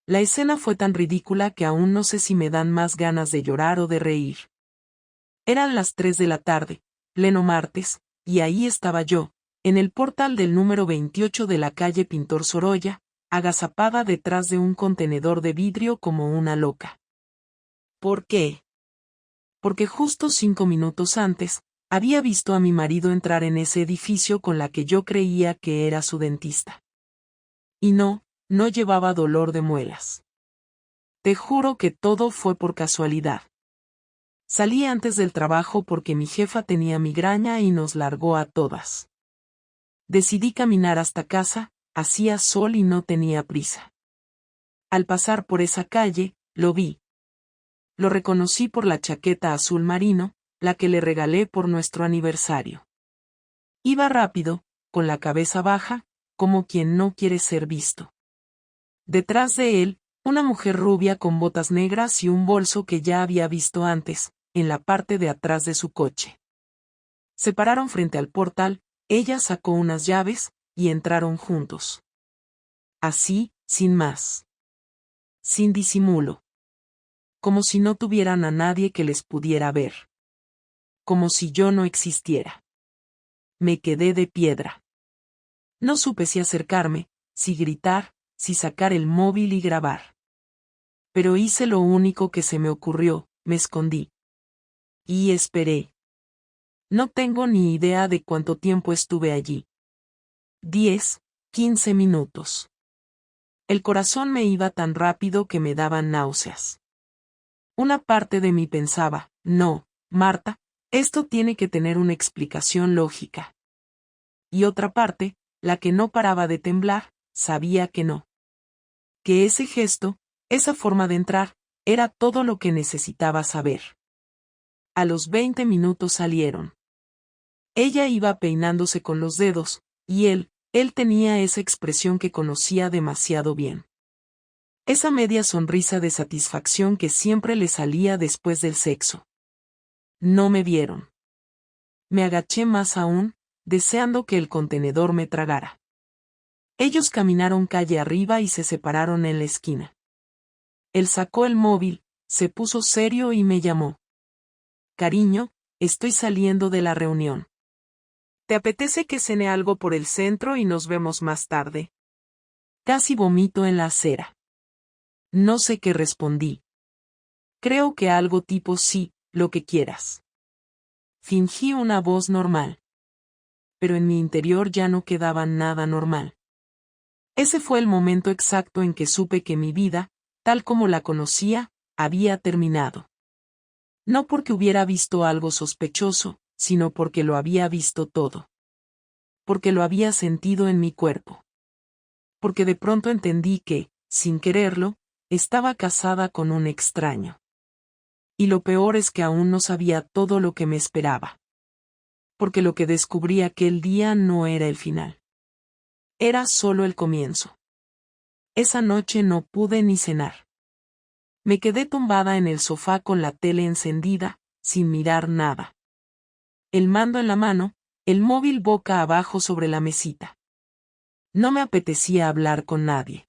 La escena fue tan ridícula que aún no sé si me dan más ganas de llorar o de reír. Eran las 3 de la tarde, pleno martes, y ahí estaba yo, en el portal del número 28 de la calle Pintor Sorolla, agazapada detrás de un contenedor de vidrio como una loca. ¿Por qué? Porque justo 5 minutos antes, había visto a mi marido entrar en ese edificio con la que yo creía que era su dentista. Y no llevaba dolor de muelas. Te juro que todo fue por casualidad. Salí antes del trabajo porque mi jefa tenía migraña y nos largó a todas. Decidí caminar hasta casa, hacía sol y no tenía prisa. Al pasar por esa calle, lo vi. Lo reconocí por la chaqueta azul marino, la que le regalé por nuestro aniversario. Iba rápido, con la cabeza baja, como quien no quiere ser visto. Detrás de él, una mujer rubia con botas negras y un bolso que ya había visto antes, en la parte de atrás de su coche. Se pararon frente al portal, ella sacó unas llaves, y entraron juntos. Así, sin más. Sin disimulo. Como si no tuvieran a nadie que les pudiera ver. Como si yo no existiera. Me quedé de piedra. No supe si acercarme, si gritar, si sacar el móvil y grabar. Pero hice lo único que se me ocurrió, me escondí. Y esperé. No tengo ni idea de cuánto tiempo estuve allí. 10, 15 minutos. El corazón me iba tan rápido que me daban náuseas. Una parte de mí pensaba, no, Marta, esto tiene que tener una explicación lógica. Y otra parte, la que no paraba de temblar, sabía que no. Que ese gesto, esa forma de entrar, era todo lo que necesitaba saber. A los 20 minutos salieron. Ella iba peinándose con los dedos, y él tenía esa expresión que conocía demasiado bien. Esa media sonrisa de satisfacción que siempre le salía después del sexo. No me vieron. Me agaché más aún, deseando que el contenedor me tragara. Ellos caminaron calle arriba y se separaron en la esquina. Él sacó el móvil, se puso serio y me llamó. Cariño, estoy saliendo de la reunión. ¿Te apetece que cene algo por el centro y nos vemos más tarde? Casi vomito en la acera. No sé qué respondí. Creo que algo tipo sí, lo que quieras. Fingí una voz normal. Pero en mi interior ya no quedaba nada normal. Ese fue el momento exacto en que supe que mi vida, tal como la conocía, había terminado. No porque hubiera visto algo sospechoso, sino porque lo había visto todo. Porque lo había sentido en mi cuerpo. Porque de pronto entendí que, sin quererlo, estaba casada con un extraño. Y lo peor es que aún no sabía todo lo que me esperaba. Porque lo que descubrí aquel día no era el final. Era solo el comienzo. Esa noche no pude ni cenar. Me quedé tumbada en el sofá con la tele encendida, sin mirar nada. El mando en la mano, el móvil boca abajo sobre la mesita. No me apetecía hablar con nadie.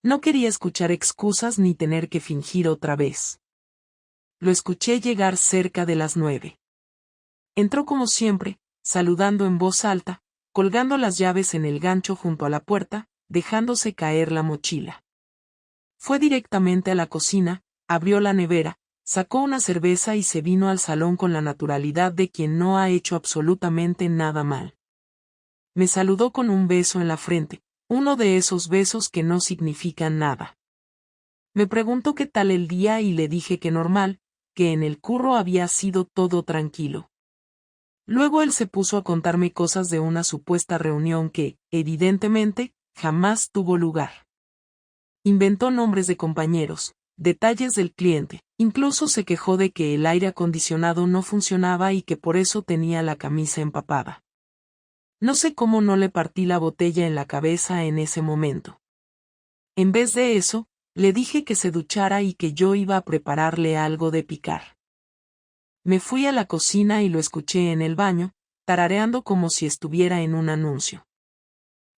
No quería escuchar excusas ni tener que fingir otra vez. Lo escuché llegar cerca de las 9. Entró como siempre, saludando en voz alta, colgando las llaves en el gancho junto a la puerta, dejándose caer la mochila. Fue directamente a la cocina, abrió la nevera, sacó una cerveza y se vino al salón con la naturalidad de quien no ha hecho absolutamente nada mal. Me saludó con un beso en la frente, uno de esos besos que no significan nada. Me preguntó qué tal el día y le dije que normal, que en el curro había sido todo tranquilo. Luego él se puso a contarme cosas de una supuesta reunión que, evidentemente, jamás tuvo lugar. Inventó nombres de compañeros, detalles del cliente, incluso se quejó de que el aire acondicionado no funcionaba y que por eso tenía la camisa empapada. No sé cómo no le partí la botella en la cabeza en ese momento. En vez de eso, le dije que se duchara y que yo iba a prepararle algo de picar. Me fui a la cocina y lo escuché en el baño, tarareando como si estuviera en un anuncio.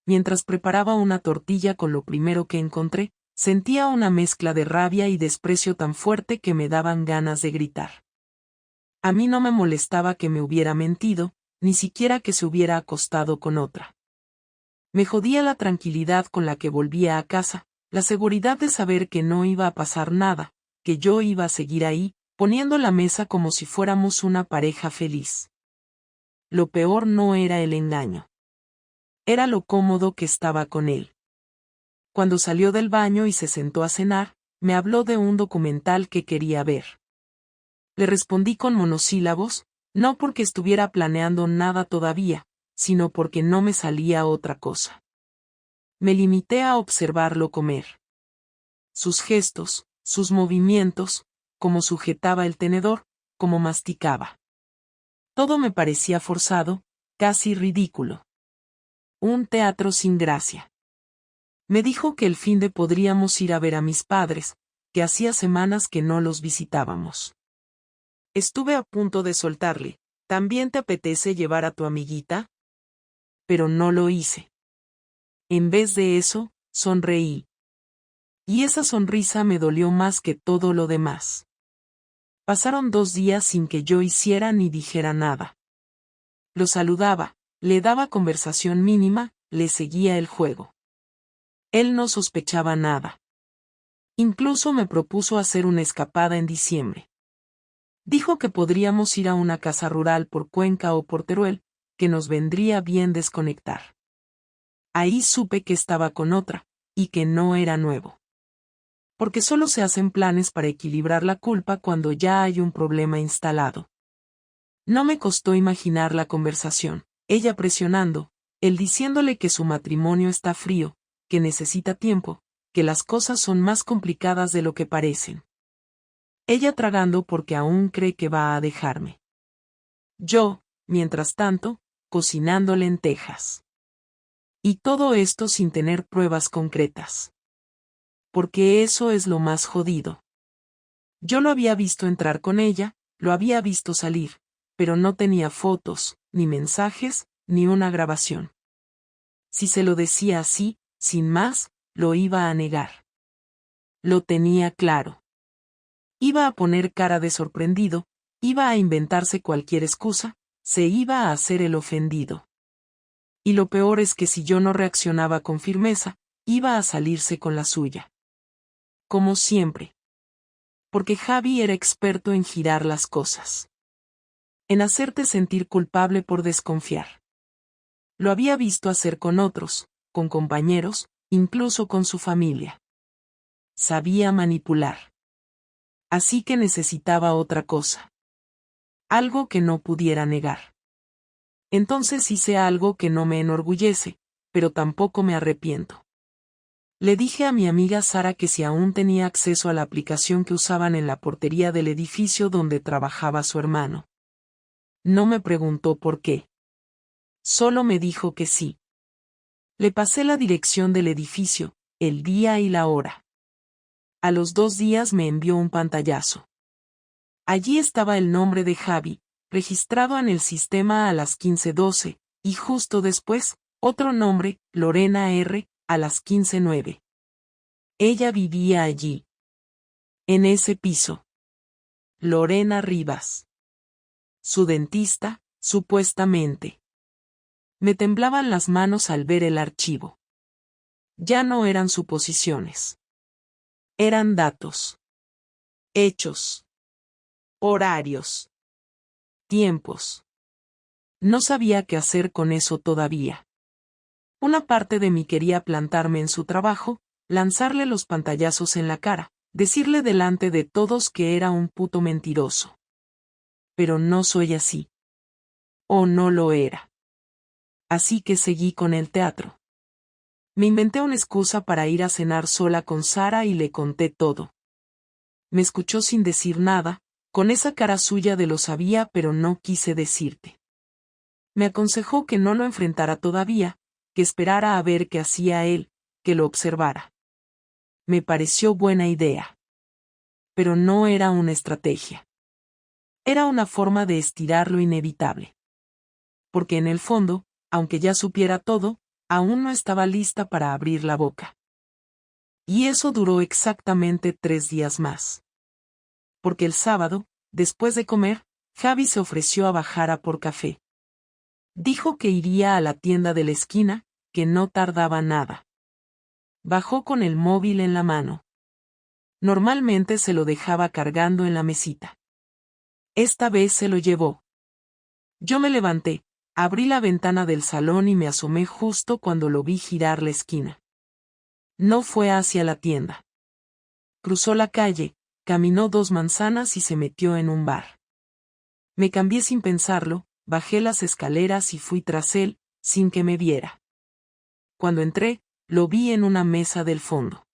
Mientras preparaba una tortilla con lo primero que encontré, Sentía una mezcla de rabia y desprecio tan fuerte que me daban ganas de gritar. A mí no me molestaba que me hubiera mentido, ni siquiera que se hubiera acostado con otra. Me jodía la tranquilidad con la que volvía a casa, la seguridad de saber que no iba a pasar nada, que yo iba a seguir ahí, poniendo la mesa como si fuéramos una pareja feliz. Lo peor no era el engaño. Era lo cómodo que estaba con él. Cuando salió del baño y se sentó a cenar, me habló de un documental que quería ver. Le respondí con monosílabos, no porque estuviera planeando nada todavía, sino porque no me salía otra cosa. Me limité a observarlo comer. Sus gestos, sus movimientos, cómo sujetaba el tenedor, cómo masticaba. Todo me parecía forzado, casi ridículo. Un teatro sin gracia. Me dijo que el finde podríamos ir a ver a mis padres, que hacía semanas que no los visitábamos. Estuve a punto de soltarle, ¿también te apetece llevar a tu amiguita? Pero no lo hice. En vez de eso, sonreí. Y esa sonrisa me dolió más que todo lo demás. Pasaron 2 días sin que yo hiciera ni dijera nada. Lo saludaba, le daba conversación mínima, le seguía el juego. Él no sospechaba nada. Incluso me propuso hacer una escapada en diciembre. Dijo que podríamos ir a una casa rural por Cuenca o por Teruel, que nos vendría bien desconectar. Ahí supe que estaba con otra, y que no era nuevo. Porque solo se hacen planes para equilibrar la culpa cuando ya hay un problema instalado. No me costó imaginar la conversación, ella presionando, él diciéndole que su matrimonio está frío, que necesita tiempo, que las cosas son más complicadas de lo que parecen. Ella tragando porque aún cree que va a dejarme. Yo, mientras tanto, cocinando lentejas. Y todo esto sin tener pruebas concretas. Porque eso es lo más jodido. Yo lo había visto entrar con ella, lo había visto salir, pero no tenía fotos, ni mensajes, ni una grabación. Si se lo decía así, sin más, lo iba a negar. Lo tenía claro. Iba a poner cara de sorprendido, iba a inventarse cualquier excusa, se iba a hacer el ofendido. Y lo peor es que si yo no reaccionaba con firmeza, iba a salirse con la suya. Como siempre. Porque Javi era experto en girar las cosas. En hacerte sentir culpable por desconfiar. Lo había visto hacer con otros, con compañeros, incluso con su familia. Sabía manipular. Así que necesitaba otra cosa. Algo que no pudiera negar. Entonces hice algo que no me enorgullece, pero tampoco me arrepiento. Le dije a mi amiga Sara que si aún tenía acceso a la aplicación que usaban en la portería del edificio donde trabajaba su hermano. No me preguntó por qué. Solo me dijo que sí. Le pasé la dirección del edificio, el día y la hora. A los 2 días me envió un pantallazo. Allí estaba el nombre de Javi, registrado en el sistema a las 15:12, y justo después, otro nombre, Lorena R., a las 15:09. Ella vivía allí. En ese piso. Lorena Rivas. Su dentista, supuestamente. Me temblaban las manos al ver el archivo. Ya no eran suposiciones. Eran datos. Hechos. Horarios. Tiempos. No sabía qué hacer con eso todavía. Una parte de mí quería plantarme en su trabajo, lanzarle los pantallazos en la cara, decirle delante de todos que era un puto mentiroso. Pero no soy así. O no lo era. Así que seguí con el teatro. Me inventé una excusa para ir a cenar sola con Sara y le conté todo. Me escuchó sin decir nada, con esa cara suya de lo sabía pero no quise decirte. Me aconsejó que no lo enfrentara todavía, que esperara a ver qué hacía él, que lo observara. Me pareció buena idea. Pero no era una estrategia. Era una forma de estirar lo inevitable. Porque en el fondo, aunque ya supiera todo, aún no estaba lista para abrir la boca. Y eso duró exactamente 3 días más. Porque el sábado, después de comer, Javi se ofreció a bajar a por café. Dijo que iría a la tienda de la esquina, que no tardaba nada. Bajó con el móvil en la mano. Normalmente se lo dejaba cargando en la mesita. Esta vez se lo llevó. Yo me levanté, abrí la ventana del salón y me asomé justo cuando lo vi girar la esquina. No fue hacia la tienda. Cruzó la calle, caminó 2 manzanas y se metió en un bar. Me cambié sin pensarlo, bajé las escaleras y fui tras él, sin que me viera. Cuando entré, lo vi en una mesa del fondo.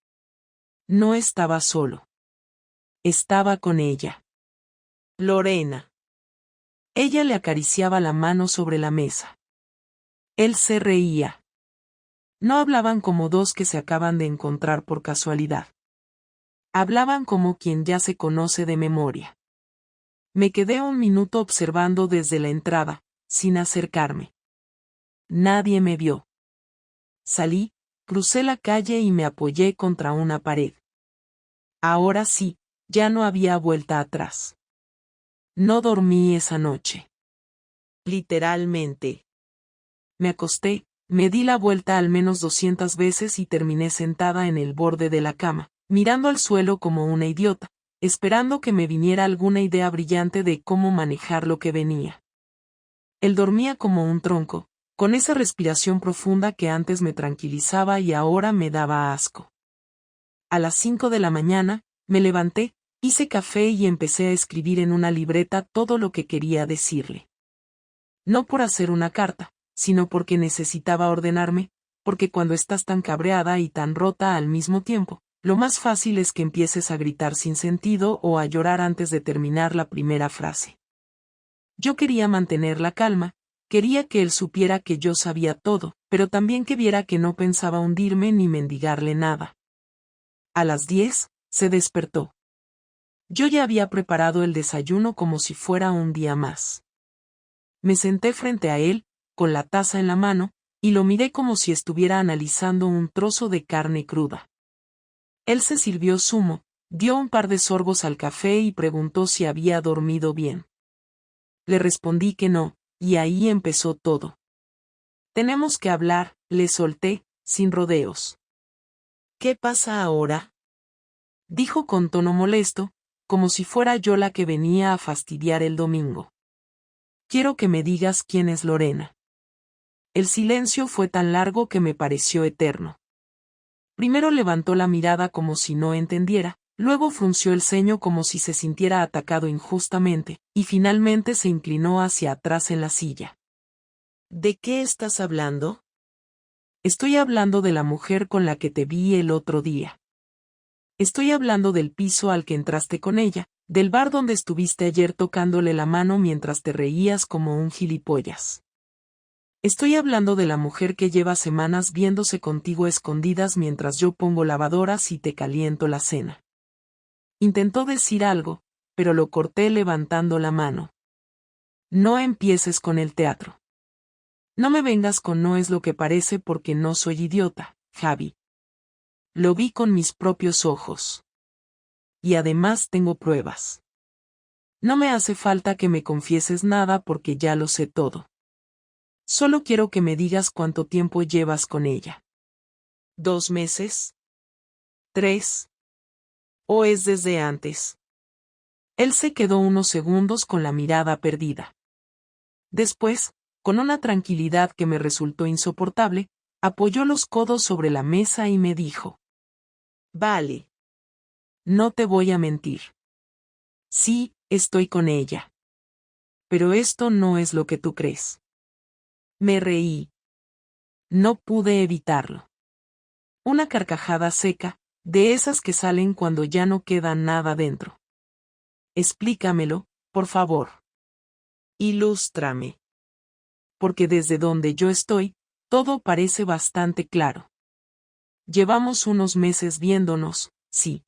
No estaba solo. Estaba con ella. Lorena. Ella le acariciaba la mano sobre la mesa. Él se reía. No hablaban como dos que se acaban de encontrar por casualidad. Hablaban como quien ya se conoce de memoria. Me quedé un minuto observando desde la entrada, sin acercarme. Nadie me vio. Salí, crucé la calle y me apoyé contra una pared. Ahora sí, ya no había vuelta atrás. No dormí esa noche. Literalmente. Me acosté, me di la vuelta al menos 200 veces y terminé sentada en el borde de la cama, mirando al suelo como una idiota, esperando que me viniera alguna idea brillante de cómo manejar lo que venía. Él dormía como un tronco, con esa respiración profunda que antes me tranquilizaba y ahora me daba asco. A las 5 de la mañana, me levanté, hice café y empecé a escribir en una libreta todo lo que quería decirle. No por hacer una carta, sino porque necesitaba ordenarme, porque cuando estás tan cabreada y tan rota al mismo tiempo, lo más fácil es que empieces a gritar sin sentido o a llorar antes de terminar la primera frase. Yo quería mantener la calma, quería que él supiera que yo sabía todo, pero también que viera que no pensaba hundirme ni mendigarle nada. A las 10, se despertó. Yo ya había preparado el desayuno como si fuera un día más. Me senté frente a él, con la taza en la mano, y lo miré como si estuviera analizando un trozo de carne cruda. Él se sirvió zumo, dio un par de sorbos al café y preguntó si había dormido bien. Le respondí que no, y ahí empezó todo. Tenemos que hablar, le solté, sin rodeos. ¿Qué pasa ahora?, dijo con tono molesto, como si fuera yo la que venía a fastidiar el domingo. Quiero que me digas quién es Lorena. El silencio fue tan largo que me pareció eterno. Primero levantó la mirada como si no entendiera, luego frunció el ceño como si se sintiera atacado injustamente, y finalmente se inclinó hacia atrás en la silla. ¿De qué estás hablando? Estoy hablando de la mujer con la que te vi el otro día. Estoy hablando del piso al que entraste con ella, del bar donde estuviste ayer tocándole la mano mientras te reías como un gilipollas. Estoy hablando de la mujer que lleva semanas viéndose contigo a escondidas mientras yo pongo lavadoras y te caliento la cena. Intentó decir algo, pero lo corté levantando la mano. No empieces con el teatro. No me vengas con no es lo que parece porque no soy idiota, Javi. Lo vi con mis propios ojos. Y además tengo pruebas. No me hace falta que me confieses nada porque ya lo sé todo. Solo quiero que me digas cuánto tiempo llevas con ella. ¿2 meses? ¿3? ¿O es desde antes? Él se quedó unos segundos con la mirada perdida. Después, con una tranquilidad que me resultó insoportable, apoyó los codos sobre la mesa y me dijo: Vale. No te voy a mentir. Sí, estoy con ella. Pero esto no es lo que tú crees. Me reí. No pude evitarlo. Una carcajada seca, de esas que salen cuando ya no queda nada dentro. Explícamelo, por favor. Ilústrame. Porque desde donde yo estoy, todo parece bastante claro. Llevamos unos meses viéndonos, sí.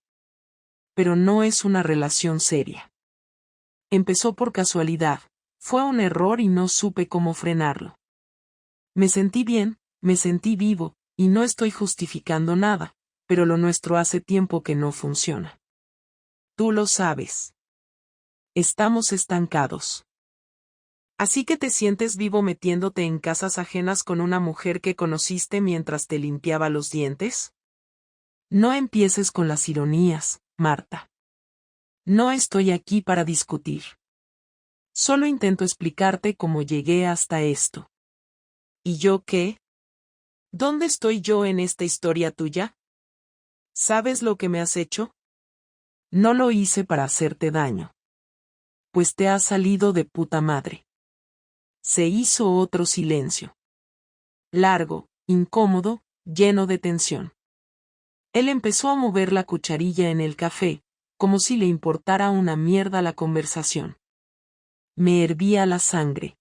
Pero no es una relación seria. Empezó por casualidad, fue un error y no supe cómo frenarlo. Me sentí bien, me sentí vivo, y no estoy justificando nada, pero lo nuestro hace tiempo que no funciona. Tú lo sabes. Estamos estancados. Así que te sientes vivo metiéndote en casas ajenas con una mujer que conociste mientras te limpiaba los dientes. No empieces con las ironías, Marta. No estoy aquí para discutir. Solo intento explicarte cómo llegué hasta esto. ¿Y yo qué? ¿Dónde estoy yo en esta historia tuya? ¿Sabes lo que me has hecho? No lo hice para hacerte daño. Pues te has salido de puta madre. Se hizo otro silencio. Largo, incómodo, lleno de tensión. Él empezó a mover la cucharilla en el café, como si le importara una mierda la conversación. Me hervía la sangre.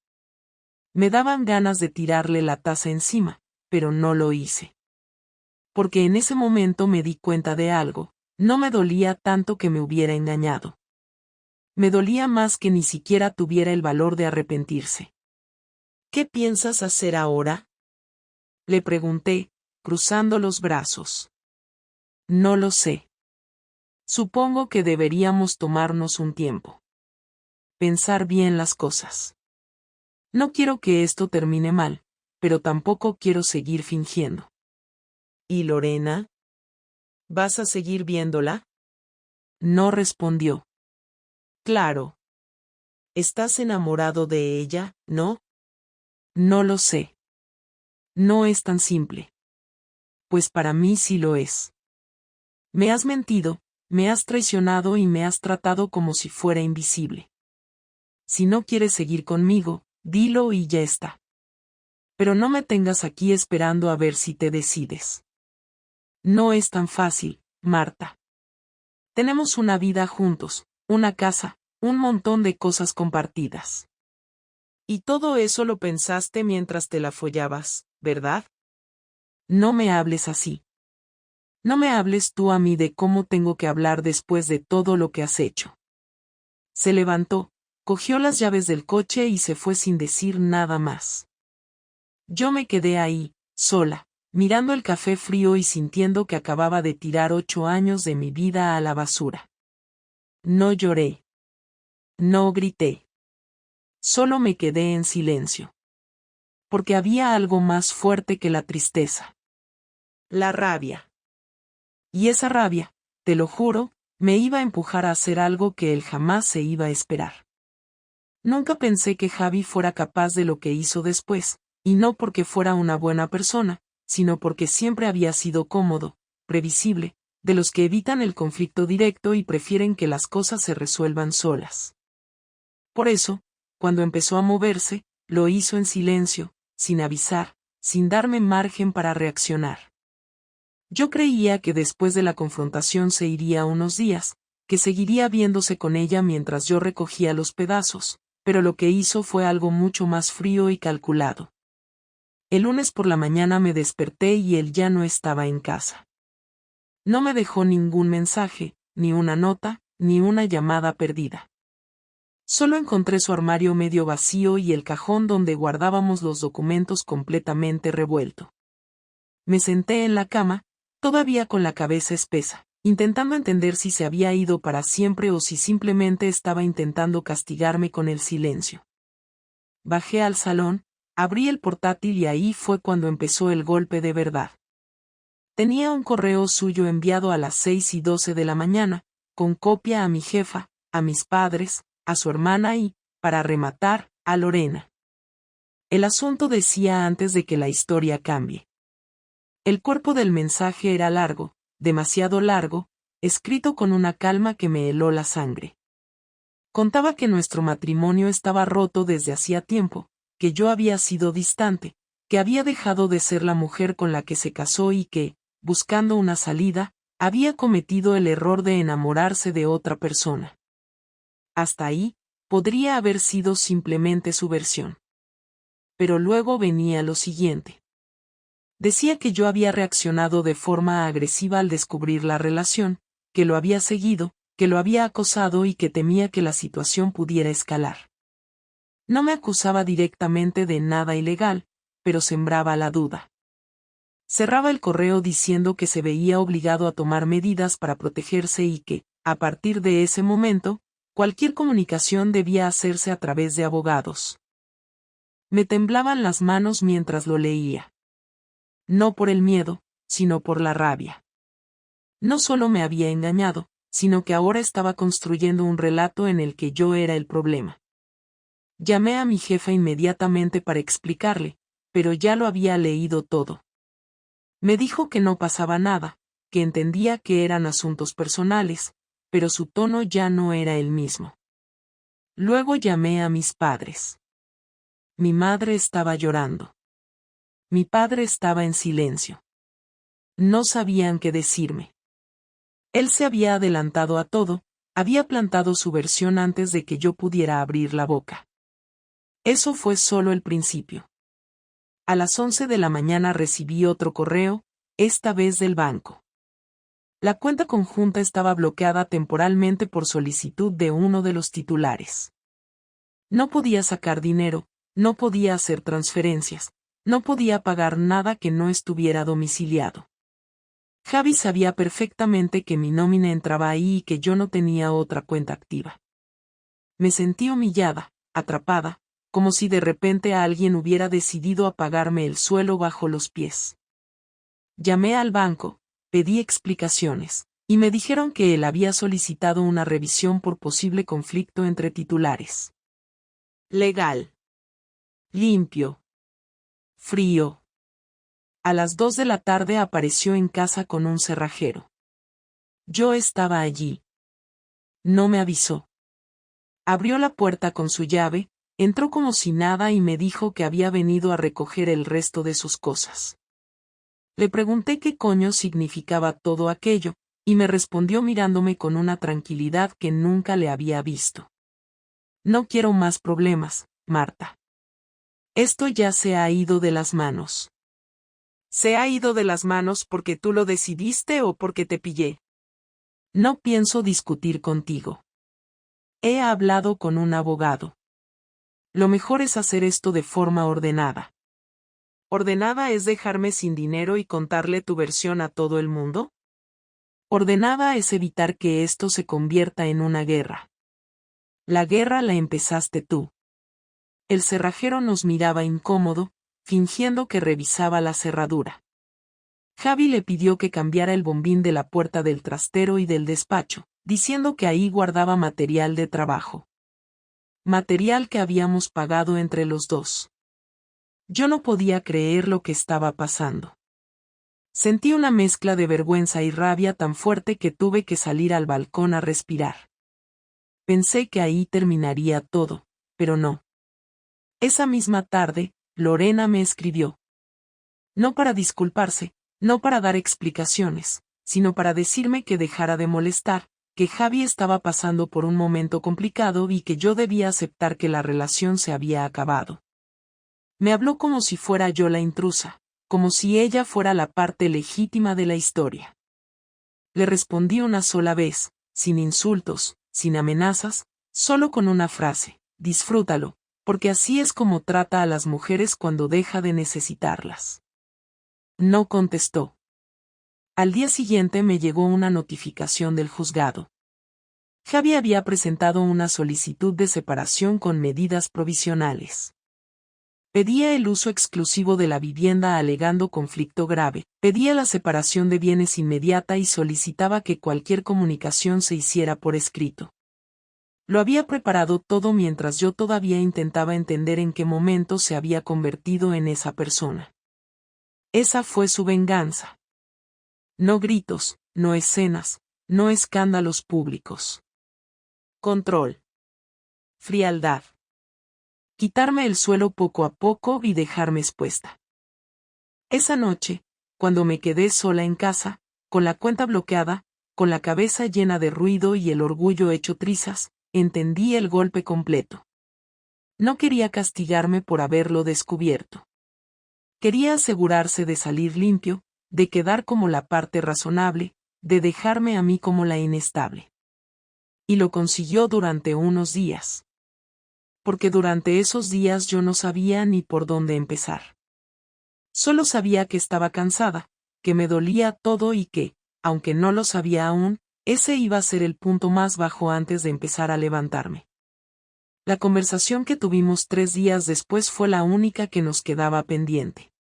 Me daban ganas de tirarle la taza encima, pero no lo hice. Porque en ese momento me di cuenta de algo, no me dolía tanto que me hubiera engañado. Me dolía más que ni siquiera tuviera el valor de arrepentirse. ¿Qué piensas hacer ahora? Le pregunté, cruzando los brazos. No lo sé. Supongo que deberíamos tomarnos un tiempo. Pensar bien las cosas. No quiero que esto termine mal, pero tampoco quiero seguir fingiendo. ¿Y Lorena? ¿Vas a seguir viéndola? No respondió. Claro. ¿Estás enamorado de ella, no? No lo sé. No es tan simple. Pues para mí sí lo es. Me has mentido, me has traicionado y me has tratado como si fuera invisible. Si no quieres seguir conmigo, dilo y ya está. Pero no me tengas aquí esperando a ver si te decides. No es tan fácil, Marta. Tenemos una vida juntos, una casa, un montón de cosas compartidas. Y todo eso lo pensaste mientras te la follabas, ¿verdad? No me hables así. No me hables tú a mí de cómo tengo que hablar después de todo lo que has hecho. Se levantó, cogió las llaves del coche y se fue sin decir nada más. Yo me quedé ahí, sola, mirando el café frío y sintiendo que acababa de tirar 8 años de mi vida a la basura. No lloré. No grité. Solo me quedé en silencio. Porque había algo más fuerte que la tristeza. La rabia. Y esa rabia, te lo juro, me iba a empujar a hacer algo que él jamás se iba a esperar. Nunca pensé que Javi fuera capaz de lo que hizo después, y no porque fuera una buena persona, sino porque siempre había sido cómodo, previsible, de los que evitan el conflicto directo y prefieren que las cosas se resuelvan solas. Por eso, cuando empezó a moverse, lo hizo en silencio, sin avisar, sin darme margen para reaccionar. Yo creía que después de la confrontación se iría unos días, que seguiría viéndose con ella mientras yo recogía los pedazos, pero lo que hizo fue algo mucho más frío y calculado. El lunes por la mañana me desperté y él ya no estaba en casa. No me dejó ningún mensaje, ni una nota, ni una llamada perdida. Solo encontré su armario medio vacío y el cajón donde guardábamos los documentos completamente revuelto. Me senté en la cama, todavía con la cabeza espesa, intentando entender si se había ido para siempre o si simplemente estaba intentando castigarme con el silencio. Bajé al salón, abrí el portátil y ahí fue cuando empezó el golpe de verdad. Tenía un correo suyo enviado a las 6:12 de la mañana, con copia a mi jefa, a mis padres, a su hermana y, para rematar, a Lorena. El asunto decía antes de que la historia cambie. El cuerpo del mensaje era largo, demasiado largo, escrito con una calma que me heló la sangre. Contaba que nuestro matrimonio estaba roto desde hacía tiempo, que yo había sido distante, que había dejado de ser la mujer con la que se casó y que, buscando una salida, había cometido el error de enamorarse de otra persona. Hasta ahí, podría haber sido simplemente su versión. Pero luego venía lo siguiente. Decía que yo había reaccionado de forma agresiva al descubrir la relación, que lo había seguido, que lo había acosado y que temía que la situación pudiera escalar. No me acusaba directamente de nada ilegal, pero sembraba la duda. Cerraba el correo diciendo que se veía obligado a tomar medidas para protegerse y que, a partir de ese momento, cualquier comunicación debía hacerse a través de abogados. Me temblaban las manos mientras lo leía. No por el miedo, sino por la rabia. No solo me había engañado, sino que ahora estaba construyendo un relato en el que yo era el problema. Llamé a mi jefa inmediatamente para explicarle, pero ya lo había leído todo. Me dijo que no pasaba nada, que entendía que eran asuntos personales, pero su tono ya no era el mismo. Luego llamé a mis padres. Mi madre estaba llorando. Mi padre estaba en silencio. No sabían qué decirme. Él se había adelantado a todo, había plantado su versión antes de que yo pudiera abrir la boca. Eso fue solo el principio. A las 11 de la mañana recibí otro correo, esta vez del banco. La cuenta conjunta estaba bloqueada temporalmente por solicitud de uno de los titulares. No podía sacar dinero, no podía hacer transferencias, no podía pagar nada que no estuviera domiciliado. Javi sabía perfectamente que mi nómina entraba ahí y que yo no tenía otra cuenta activa. Me sentí humillada, atrapada, como si de repente alguien hubiera decidido apagarme el suelo bajo los pies. Llamé al banco, pedí explicaciones, y me dijeron que él había solicitado una revisión por posible conflicto entre titulares. Legal. Limpio. Frío. A las 2 de la tarde apareció en casa con un cerrajero. Yo estaba allí. No me avisó. Abrió la puerta con su llave, entró como si nada y me dijo que había venido a recoger el resto de sus cosas. Le pregunté qué coño significaba todo aquello, y me respondió mirándome con una tranquilidad que nunca le había visto. No quiero más problemas, Marta. Esto ya se ha ido de las manos. ¿Se ha ido de las manos porque tú lo decidiste o porque te pillé? No pienso discutir contigo. He hablado con un abogado. Lo mejor es hacer esto de forma ordenada. ¿Ordenada es dejarme sin dinero y contarle tu versión a todo el mundo? Ordenada es evitar que esto se convierta en una guerra. La guerra la empezaste tú. El cerrajero nos miraba incómodo, fingiendo que revisaba la cerradura. Javi le pidió que cambiara el bombín de la puerta del trastero y del despacho, diciendo que ahí guardaba material de trabajo. Material que habíamos pagado entre los dos. Yo no podía creer lo que estaba pasando. Sentí una mezcla de vergüenza y rabia tan fuerte que tuve que salir al balcón a respirar. Pensé que ahí terminaría todo, pero no. Esa misma tarde, Lorena me escribió. No para disculparse, no para dar explicaciones, sino para decirme que dejara de molestar, que Javi estaba pasando por un momento complicado y que yo debía aceptar que la relación se había acabado. Me habló como si fuera yo la intrusa, como si ella fuera la parte legítima de la historia. Le respondí una sola vez, sin insultos, sin amenazas, solo con una frase: disfrútalo, porque así es como trata a las mujeres cuando deja de necesitarlas. No contestó. Al día siguiente me llegó una notificación del juzgado. Javi había presentado una solicitud de separación con medidas provisionales. Pedía el uso exclusivo de la vivienda alegando conflicto grave, pedía la separación de bienes inmediata y solicitaba que cualquier comunicación se hiciera por escrito. Lo había preparado todo mientras yo todavía intentaba entender en qué momento se había convertido en esa persona. Esa fue su venganza. No gritos, no escenas, no escándalos públicos. Control. Frialdad. Quitarme el suelo poco a poco y dejarme expuesta. Esa noche, cuando me quedé sola en casa, con la cuenta bloqueada, con la cabeza llena de ruido y el orgullo hecho trizas, entendí el golpe completo. No quería castigarme por haberlo descubierto. Quería asegurarse de salir limpio, de quedar como la parte razonable, de dejarme a mí como la inestable. Y lo consiguió durante unos días. Porque durante esos días yo no sabía ni por dónde empezar. Solo sabía que estaba cansada, que me dolía todo y que, aunque no lo sabía aún, ese iba a ser el punto más bajo antes de empezar a levantarme. La conversación que tuvimos 3 días después fue la única que nos quedaba pendiente.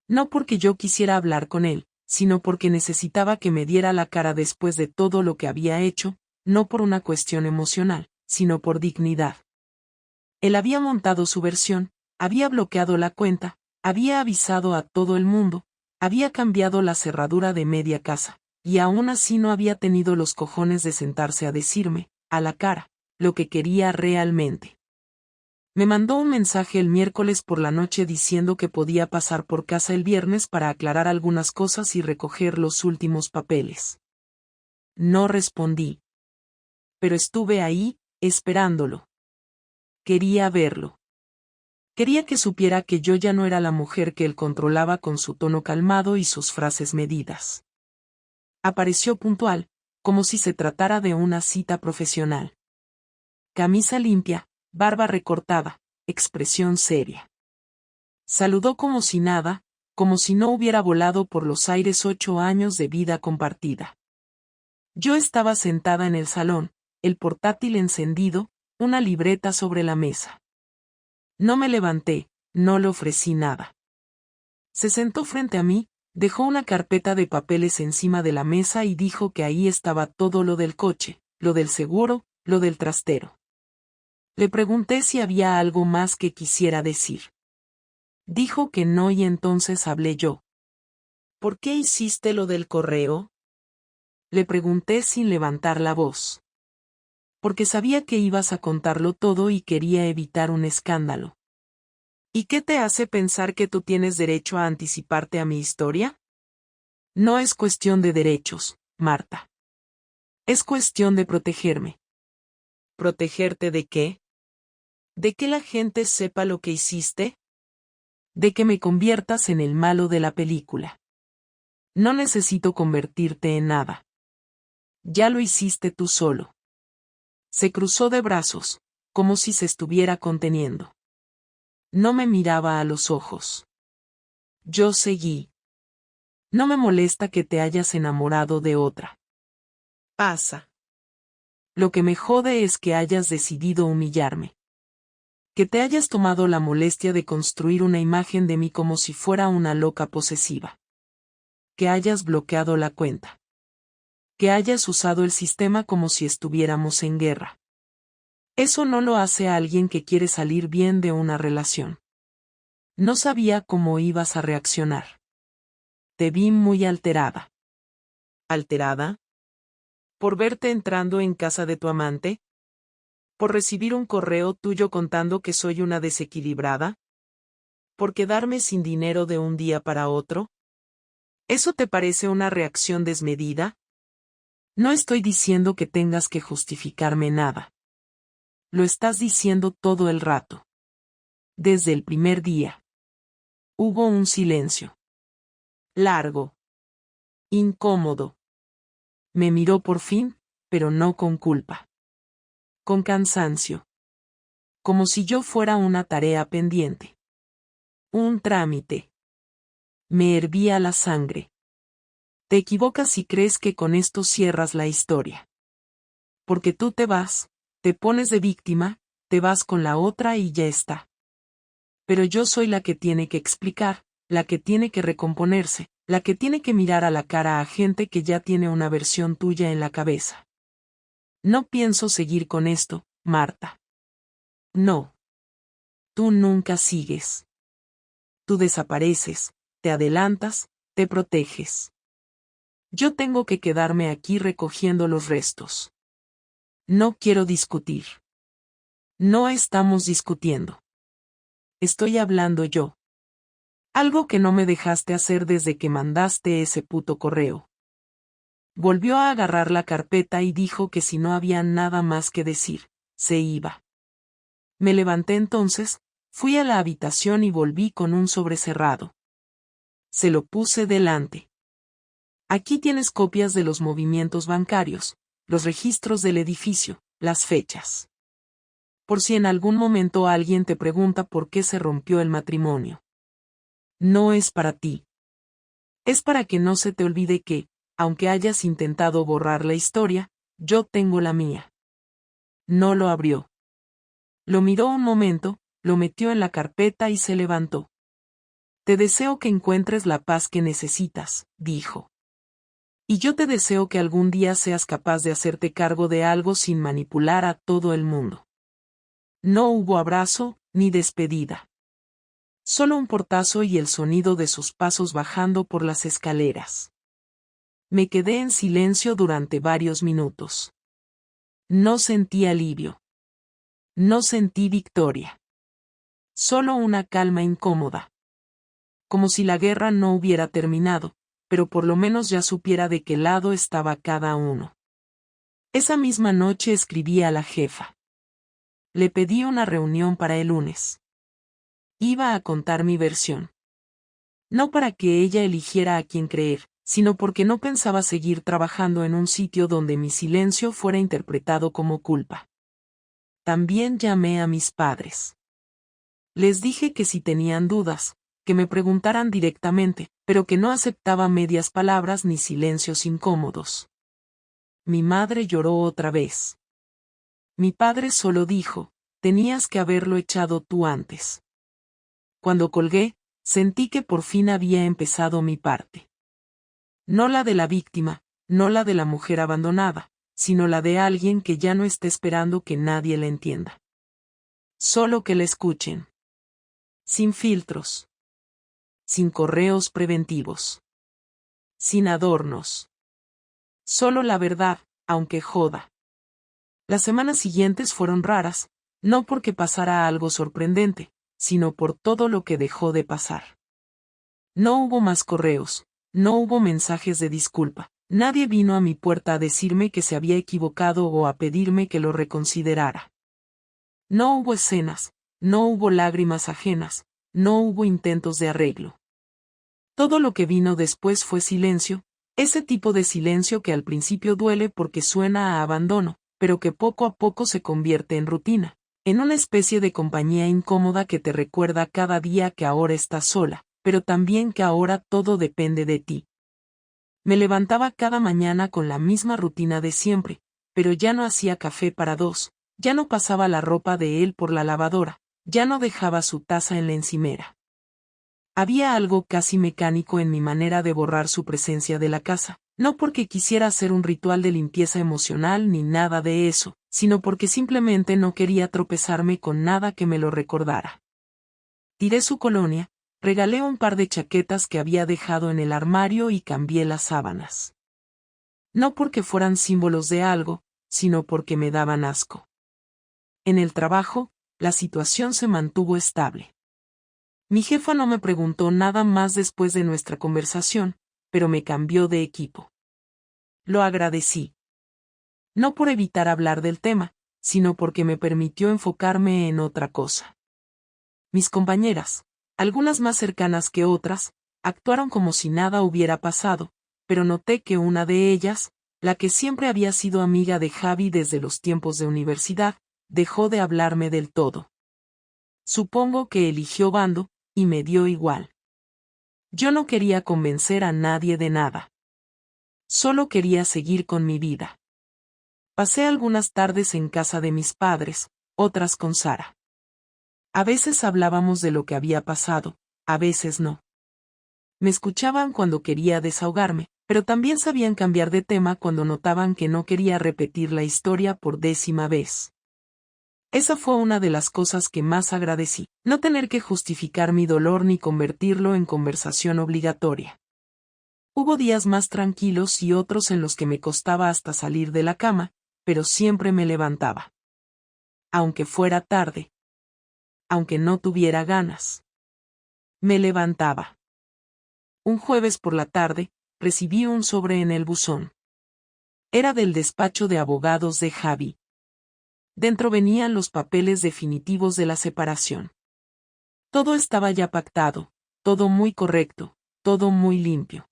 No porque yo quisiera hablar con él, sino porque necesitaba que me diera la cara después de todo lo que había hecho, no por una cuestión emocional, sino por dignidad. Él había montado su versión, había bloqueado la cuenta, había avisado a todo el mundo, había cambiado la cerradura de media casa, y aún así no había tenido los cojones de sentarse a decirme, a la cara, lo que quería realmente. Me mandó un mensaje el miércoles por la noche diciendo que podía pasar por casa el viernes para aclarar algunas cosas y recoger los últimos papeles. No respondí. Pero estuve ahí, esperándolo. Quería verlo. Quería que supiera que yo ya no era la mujer que él controlaba con su tono calmado y sus frases medidas. Apareció puntual, como si se tratara de una cita profesional. Camisa limpia, barba recortada, expresión seria. Saludó como si nada, como si no hubiera volado por los aires 8 años de vida compartida. Yo estaba sentada en el salón, el portátil encendido, una libreta sobre la mesa. No me levanté, no le ofrecí nada. Se sentó frente a mí, dejó una carpeta de papeles encima de la mesa y dijo que ahí estaba todo lo del coche, lo del seguro, lo del trastero. Le pregunté si había algo más que quisiera decir. Dijo que no y entonces hablé yo. ¿Por qué hiciste lo del correo? Le pregunté sin levantar la voz. Porque sabía que ibas a contarlo todo y quería evitar un escándalo. ¿Y qué te hace pensar que tú tienes derecho a anticiparte a mi historia? No es cuestión de derechos, Marta. Es cuestión de protegerme. ¿Protegerte de qué? ¿De que la gente sepa lo que hiciste? De que me conviertas en el malo de la película. No necesito convertirte en nada. Ya lo hiciste tú solo. Se cruzó de brazos, como si se estuviera conteniendo. No me miraba a los ojos. Yo seguí. No me molesta que te hayas enamorado de otra. Pasa. Lo que me jode es que hayas decidido humillarme. Que te hayas tomado la molestia de construir una imagen de mí como si fuera una loca posesiva. Que hayas bloqueado la cuenta. Que hayas usado el sistema como si estuviéramos en guerra. Eso no lo hace a alguien que quiere salir bien de una relación. No sabía cómo ibas a reaccionar. Te vi muy alterada. ¿Alterada? ¿Por verte entrando en casa de tu amante? ¿Por recibir un correo tuyo contando que soy una desequilibrada? ¿Por quedarme sin dinero de un día para otro? ¿Eso te parece una reacción desmedida? No estoy diciendo que tengas que justificarme nada. Lo estás diciendo todo el rato. Desde el primer día. Hubo un silencio. Largo. Incómodo. Me miró por fin, pero no con culpa. Con cansancio. Como si yo fuera una tarea pendiente. Un trámite. Me hervía la sangre. Te equivocas si crees que con esto cierras la historia. Porque tú te vas, te pones de víctima, te vas con la otra y ya está. Pero yo soy la que tiene que explicar, la que tiene que recomponerse, la que tiene que mirar a la cara a gente que ya tiene una versión tuya en la cabeza. No pienso seguir con esto, Marta. No. Tú nunca sigues. Tú desapareces, te adelantas, te proteges. Yo tengo que quedarme aquí recogiendo los restos. No quiero discutir. No estamos discutiendo. Estoy hablando yo. Algo que no me dejaste hacer desde que mandaste ese puto correo. Volvió a agarrar la carpeta y dijo que si no había nada más que decir, se iba. Me levanté entonces, fui a la habitación y volví con un sobre cerrado. Se lo puse delante. Aquí tienes copias de los movimientos bancarios, los registros del edificio, las fechas. Por si en algún momento alguien te pregunta por qué se rompió el matrimonio. No es para ti. Es para que no se te olvide que, aunque hayas intentado borrar la historia, yo tengo la mía. No lo abrió. Lo miró un momento, lo metió en la carpeta y se levantó. Te deseo que encuentres la paz que necesitas, dijo. Y yo te deseo que algún día seas capaz de hacerte cargo de algo sin manipular a todo el mundo. No hubo abrazo, ni despedida. Solo un portazo y el sonido de sus pasos bajando por las escaleras. Me quedé en silencio durante varios minutos. No sentí alivio. No sentí victoria. Solo una calma incómoda. Como si la guerra no hubiera terminado, pero por lo menos ya supiera de qué lado estaba cada uno. Esa misma noche escribí a la jefa. Le pedí una reunión para el lunes. Iba a contar mi versión. No para que ella eligiera a quién creer, sino porque no pensaba seguir trabajando en un sitio donde mi silencio fuera interpretado como culpa. También llamé a mis padres. Les dije que si tenían dudas, que me preguntaran directamente, pero que no aceptaba medias palabras ni silencios incómodos. Mi madre lloró otra vez. Mi padre solo dijo, tenías que haberlo echado tú antes. Cuando colgué, sentí que por fin había empezado mi parte. No la de la víctima, no la de la mujer abandonada, sino la de alguien que ya no está esperando que nadie la entienda. Solo que la escuchen. Sin filtros. Sin correos preventivos. Sin adornos. Solo la verdad, aunque joda. Las semanas siguientes fueron raras, no porque pasara algo sorprendente, sino por todo lo que dejó de pasar. No hubo más correos, no hubo mensajes de disculpa, nadie vino a mi puerta a decirme que se había equivocado o a pedirme que lo reconsiderara. No hubo escenas, no hubo lágrimas ajenas, no hubo intentos de arreglo. Todo lo que vino después fue silencio, ese tipo de silencio que al principio duele porque suena a abandono, pero que poco a poco se convierte en rutina, en una especie de compañía incómoda que te recuerda cada día que ahora estás sola, pero también que ahora todo depende de ti. Me levantaba cada mañana con la misma rutina de siempre, pero ya no hacía café para dos, ya no pasaba la ropa de él por la lavadora, ya no dejaba su taza en la encimera. Había algo casi mecánico en mi manera de borrar su presencia de la casa, no porque quisiera hacer un ritual de limpieza emocional ni nada de eso, sino porque simplemente no quería tropezarme con nada que me lo recordara. Tiré su colonia, regalé un par de chaquetas que había dejado en el armario y cambié las sábanas. No porque fueran símbolos de algo, sino porque me daban asco. En el trabajo, la situación se mantuvo estable. Mi jefa no me preguntó nada más después de nuestra conversación, pero me cambió de equipo. Lo agradecí. No por evitar hablar del tema, sino porque me permitió enfocarme en otra cosa. Mis compañeras, algunas más cercanas que otras, actuaron como si nada hubiera pasado, pero noté que una de ellas, la que siempre había sido amiga de Javi desde los tiempos de universidad, dejó de hablarme del todo. Supongo que eligió bando, y me dio igual. Yo no quería convencer a nadie de nada. Solo quería seguir con mi vida. Pasé algunas tardes en casa de mis padres, otras con Sara. A veces hablábamos de lo que había pasado, a veces no. Me escuchaban cuando quería desahogarme, pero también sabían cambiar de tema cuando notaban que no quería repetir la historia por 10ª vez. Esa fue una de las cosas que más agradecí, no tener que justificar mi dolor ni convertirlo en conversación obligatoria. Hubo días más tranquilos y otros en los que me costaba hasta salir de la cama, pero siempre me levantaba. Aunque fuera tarde. Aunque no tuviera ganas. Me levantaba. Un jueves por la tarde, recibí un sobre en el buzón. Era del despacho de abogados de Javi. Dentro venían los papeles definitivos de la separación. Todo estaba ya pactado, todo muy correcto, todo muy limpio.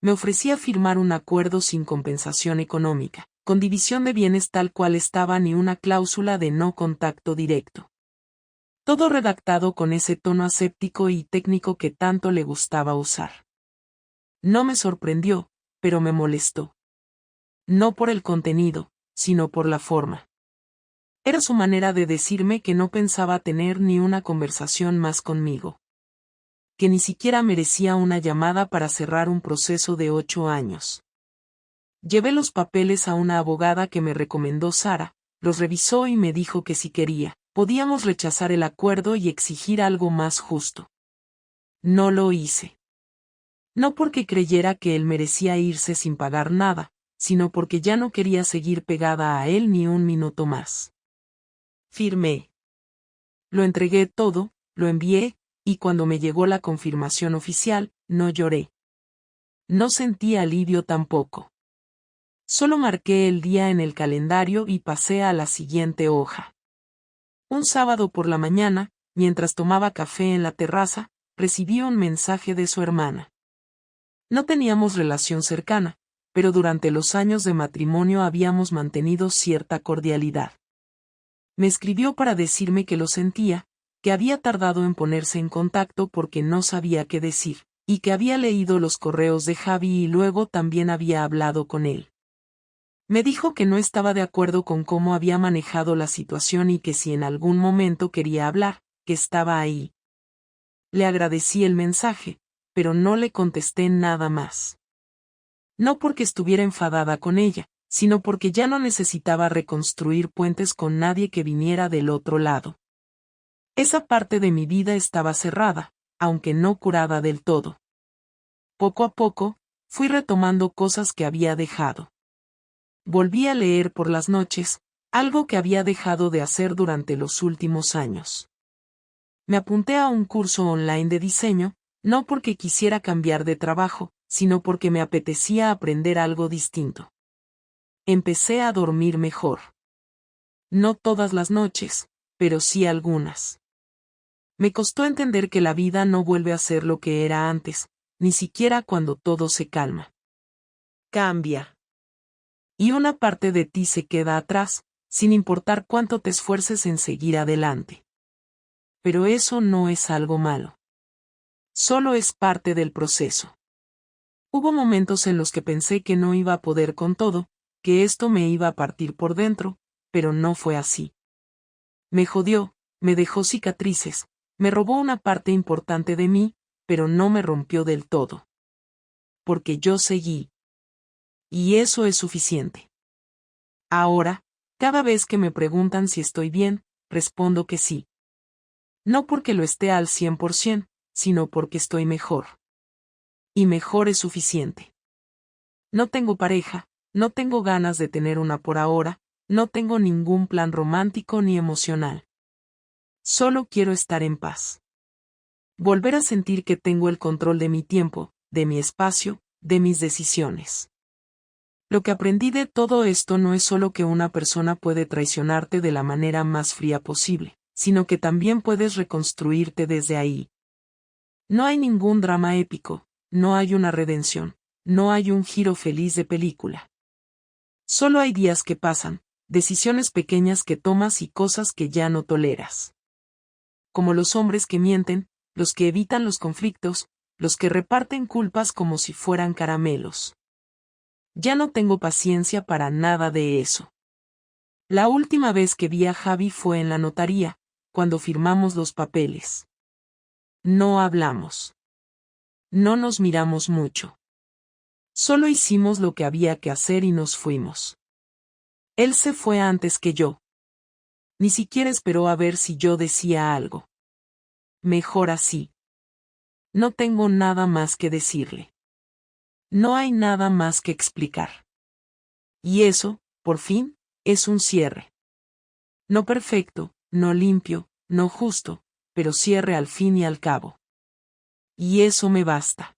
Me ofrecía firmar un acuerdo sin compensación económica, con división de bienes tal cual estaban y una cláusula de no contacto directo. Todo redactado con ese tono aséptico y técnico que tanto le gustaba usar. No me sorprendió, pero me molestó. No por el contenido, sino por la forma. Era su manera de decirme que no pensaba tener ni una conversación más conmigo. Que ni siquiera merecía una llamada para cerrar un proceso de 8 años. Llevé los papeles a una abogada que me recomendó Sara, los revisó y me dijo que si quería, podíamos rechazar el acuerdo y exigir algo más justo. No lo hice. No porque creyera que él merecía irse sin pagar nada, sino porque ya no quería seguir pegada a él ni un minuto más. Firmé. Lo entregué todo, lo envié, y cuando me llegó la confirmación oficial, no lloré. No sentí alivio tampoco. Solo marqué el día en el calendario y pasé a la siguiente hoja. Un sábado por la mañana, mientras tomaba café en la terraza, recibí un mensaje de su hermana. No teníamos relación cercana, pero durante los años de matrimonio habíamos mantenido cierta cordialidad. Me escribió para decirme que lo sentía, que había tardado en ponerse en contacto porque no sabía qué decir, y que había leído los correos de Javi y luego también había hablado con él. Me dijo que no estaba de acuerdo con cómo había manejado la situación y que si en algún momento quería hablar, que estaba ahí. Le agradecí el mensaje, pero no le contesté nada más. No porque estuviera enfadada con ella, sino porque ya no necesitaba reconstruir puentes con nadie que viniera del otro lado. Esa parte de mi vida estaba cerrada, aunque no curada del todo. Poco a poco, fui retomando cosas que había dejado. Volví a leer por las noches, algo que había dejado de hacer durante los últimos años. Me apunté a un curso online de diseño, no porque quisiera cambiar de trabajo, sino porque me apetecía aprender algo distinto. Empecé a dormir mejor. No todas las noches, pero sí algunas. Me costó entender que la vida no vuelve a ser lo que era antes, ni siquiera cuando todo se calma. Cambia. Y una parte de ti se queda atrás, sin importar cuánto te esfuerces en seguir adelante. Pero eso no es algo malo. Solo es parte del proceso. Hubo momentos en los que pensé que no iba a poder con todo, que esto me iba a partir por dentro, pero no fue así. Me jodió, me dejó cicatrices, me robó una parte importante de mí, pero no me rompió del todo. Porque yo seguí. Y eso es suficiente. Ahora, cada vez que me preguntan si estoy bien, respondo que sí. No porque lo esté al 100%, sino porque estoy mejor. Y mejor es suficiente. No tengo pareja, no tengo ganas de tener una por ahora, no tengo ningún plan romántico ni emocional. Solo quiero estar en paz. Volver a sentir que tengo el control de mi tiempo, de mi espacio, de mis decisiones. Lo que aprendí de todo esto no es solo que una persona puede traicionarte de la manera más fría posible, sino que también puedes reconstruirte desde ahí. No hay ningún drama épico, no hay una redención, no hay un giro feliz de película. Solo hay días que pasan, decisiones pequeñas que tomas y cosas que ya no toleras. Como los hombres que mienten, los que evitan los conflictos, los que reparten culpas como si fueran caramelos. Ya no tengo paciencia para nada de eso. La última vez que vi a Javi fue en la notaría, cuando firmamos los papeles. No hablamos. No nos miramos mucho. Solo hicimos lo que había que hacer y nos fuimos. Él se fue antes que yo. Ni siquiera esperó a ver si yo decía algo. Mejor así. No tengo nada más que decirle. No hay nada más que explicar. Y eso, por fin, es un cierre. No perfecto, no limpio, no justo, pero cierre al fin y al cabo. Y eso me basta.